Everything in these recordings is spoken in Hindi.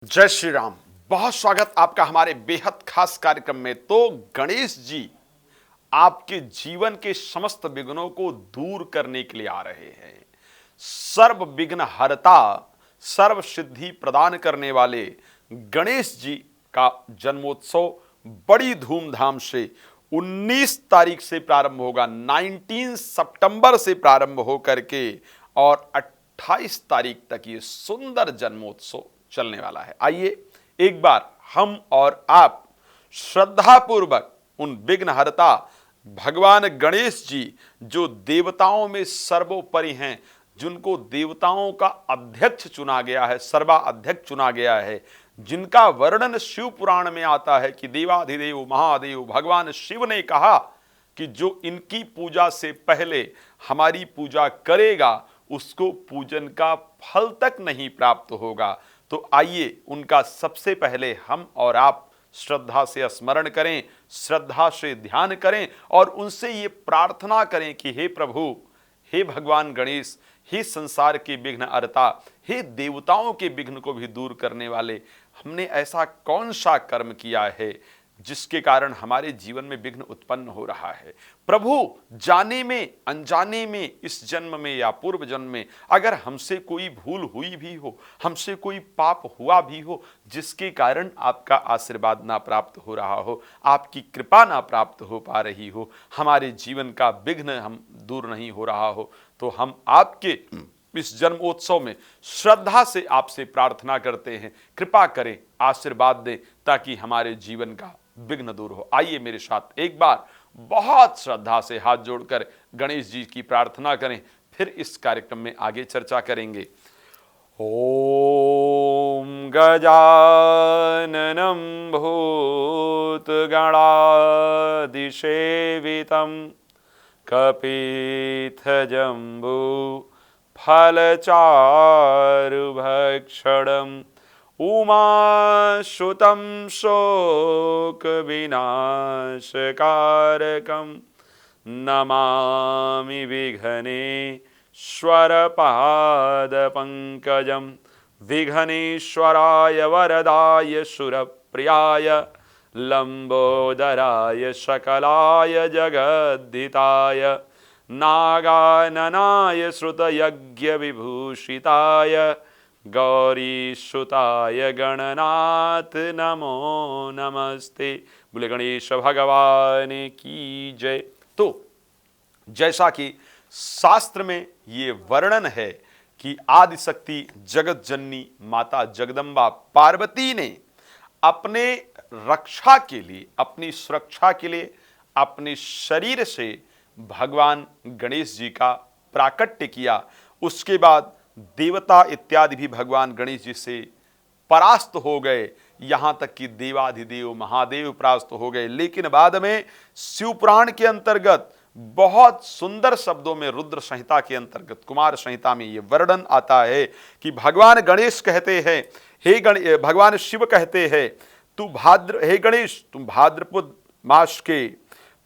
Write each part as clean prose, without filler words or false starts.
जय श्री राम। बहुत स्वागत आपका हमारे बेहद खास कार्यक्रम में। तो गणेश जी आपके जीवन के समस्त विघ्नों को दूर करने के लिए आ रहे हैं। सर्व विघ्न हरता, सर्व सिद्धि प्रदान करने वाले गणेश जी का जन्मोत्सव बड़ी धूमधाम से 19 तारीख से प्रारंभ होगा। 19 सितंबर से प्रारंभ होकर के और 28 तारीख तक ये सुंदर जन्मोत्सव चलने वाला है। आइए एक बार हम और आप श्रद्धापूर्वक उन विघ्नहर्ता भगवान गणेश जी, जो देवताओं में सर्वोपरि हैं, जिनको देवताओं का अध्यक्ष चुना गया है, सर्वा अध्यक्ष चुना गया है, जिनका वर्णन शिव पुराण में आता है कि देवाधिदेव महादेव भगवान शिव ने कहा कि जो इनकी पूजा से पहले हमारी पूजा करेगा उसको पूजन का फल तक नहीं प्राप्त होगा। तो आइए उनका सबसे पहले हम और आप श्रद्धा से स्मरण करें, श्रद्धा से ध्यान करें और उनसे ये प्रार्थना करें कि हे प्रभु, हे भगवान गणेश, हे संसार के विघ्न हरता, हे देवताओं के विघ्न को भी दूर करने वाले, हमने ऐसा कौन सा कर्म किया है जिसके कारण हमारे जीवन में विघ्न उत्पन्न हो रहा है। प्रभु, जाने में अनजाने में, इस जन्म में या पूर्व जन्म में अगर हमसे कोई भूल हुई भी हो, हमसे कोई पाप हुआ भी हो जिसके कारण आपका आशीर्वाद ना प्राप्त हो रहा हो, आपकी कृपा ना प्राप्त हो पा रही हो, हमारे जीवन का विघ्न हम दूर नहीं हो रहा हो, तो हम आपके इस जन्मोत्सव में श्रद्धा से आपसे प्रार्थना करते हैं, कृपा करें, आशीर्वाद दें ताकि हमारे जीवन का विघ्न दूर हो। आइए मेरे साथ एक बार बहुत श्रद्धा से हाथ जोड़कर गणेश जी की प्रार्थना करें, फिर इस कार्यक्रम में आगे चर्चा करेंगे। ओम गजाननं भूतगणाधिसेवितं कपित्थजम्बू फलचारुभक्षणम् उमासुतं शोकविनाशकारकं नमामि विघ्नेश्वरपादपङ्कजं। विघ्नेश्वराय वरदाय सुरप्रियाय लंबोदराय सकलाय जगद्धिताय नागाननाय श्रुतयज्ञविभूषिताय गौरीसुताय गणनाथ नमो नमस्ते। बोले गणेश भगवान की जय। तो जैसा कि शास्त्र में ये वर्णन है कि आदिशक्ति जगत जननी माता जगदम्बा पार्वती ने अपने रक्षा के लिए, अपनी सुरक्षा के लिए अपने शरीर से भगवान गणेश जी का प्राकट्य किया। उसके बाद देवता इत्यादि भी भगवान गणेश जी से परास्त हो गए, यहां तक कि देवाधिदेव महादेव परास्त हो गए। लेकिन बाद में शिवपुराण के अंतर्गत बहुत सुंदर शब्दों में, रुद्र संहिता के अंतर्गत कुमार संहिता में यह वर्णन आता है कि भगवान गणेश कहते हैं, हे भगवान शिव कहते हैं, हे गणेश, तुम भाद्रपद मास के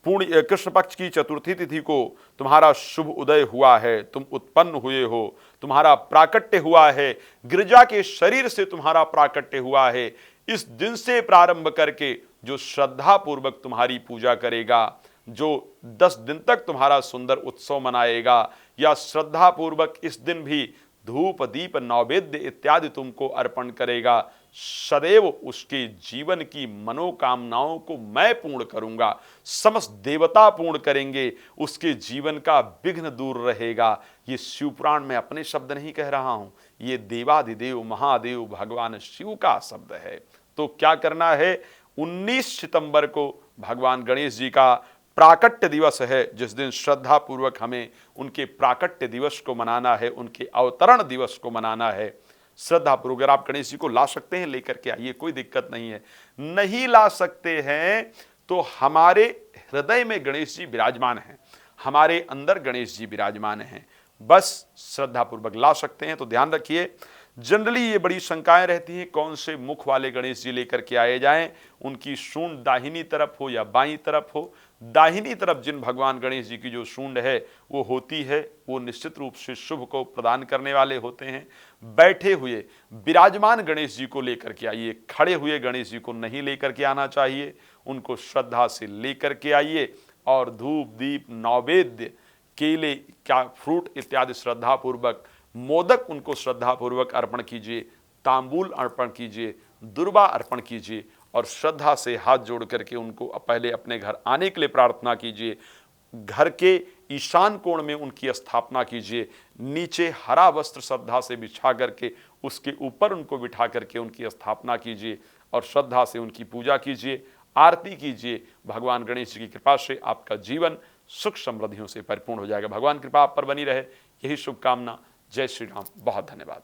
पूर्ण कृष्ण पक्ष की चतुर्थी तिथि को तुम्हारा शुभ उदय हुआ है, तुम उत्पन्न हुए हो, तुम्हारा प्राकट्य हुआ है, गिरजा के शरीर से तुम्हारा प्राकट्य हुआ है। इस दिन से प्रारंभ करके जो श्रद्धा पूर्वक तुम्हारी पूजा करेगा, जो 10 दिन तक तुम्हारा सुंदर उत्सव मनाएगा, या श्रद्धा पूर्वक इस दिन भी धूप दीप नैवेद्य इत्यादि तुमको अर्पण करेगा, सदैव उसके जीवन की मनोकामनाओं को मैं पूर्ण करूंगा, समस्त देवता पूर्ण करेंगे, उसके जीवन का विघ्न दूर रहेगा। ये शिवपुराण में अपने शब्द नहीं कह रहा हूं, ये देवाधिदेव महादेव भगवान शिव का शब्द है। तो क्या करना है, 19 सितंबर को भगवान गणेश जी का प्राकट्य दिवस है, जिस दिन श्रद्धा पूर्वक हमें उनके प्राकट्य दिवस को मनाना है, उनके अवतरण दिवस को मनाना है। श्रद्धा पूर्वक अगर आप गणेश जी को ला सकते हैं लेकर के आइए, कोई दिक्कत नहीं है। नहीं ला सकते हैं तो हमारे हृदय में गणेश जी विराजमान हैं, हमारे अंदर गणेश जी विराजमान हैं, बस श्रद्धा पूर्वक ला सकते हैं। तो ध्यान रखिए, जनरली ये बड़ी शंकाएं रहती हैं कौन से मुख वाले गणेश जी लेकर के आए जाएं, उनकी सूंड दाहिनी तरफ हो या बाईं तरफ हो। दाहिनी तरफ जिन भगवान गणेश जी की जो सूंड है वो होती है, वो निश्चित रूप से शुभ को प्रदान करने वाले होते हैं। बैठे हुए विराजमान गणेश जी को लेकर के आइए, खड़े हुए गणेश जी को नहीं लेकर के आना चाहिए, उनको श्रद्धा से लेकर के आइए और धूप दीप नैवेद्य केले क्या फ्रूट इत्यादि श्रद्धापूर्वक, मोदक उनको श्रद्धापूर्वक अर्पण कीजिए, तांबूल अर्पण कीजिए, दुर्वा अर्पण कीजिए और श्रद्धा से हाथ जोड़ करके उनको पहले अपने घर आने के लिए प्रार्थना कीजिए। घर के ईशान कोण में उनकी स्थापना कीजिए, नीचे हरा वस्त्र श्रद्धा से बिछा करके उसके ऊपर उनको बिठा करके उनकी स्थापना कीजिए और श्रद्धा से उनकी पूजा कीजिए, आरती कीजिए। भगवान गणेश जी की कृपा से आपका जीवन सुख समृद्धियों से परिपूर्ण हो जाएगा। भगवान कृपा आप पर बनी रहे, यही शुभकामना। जय श्री राम। बहुत धन्यवाद।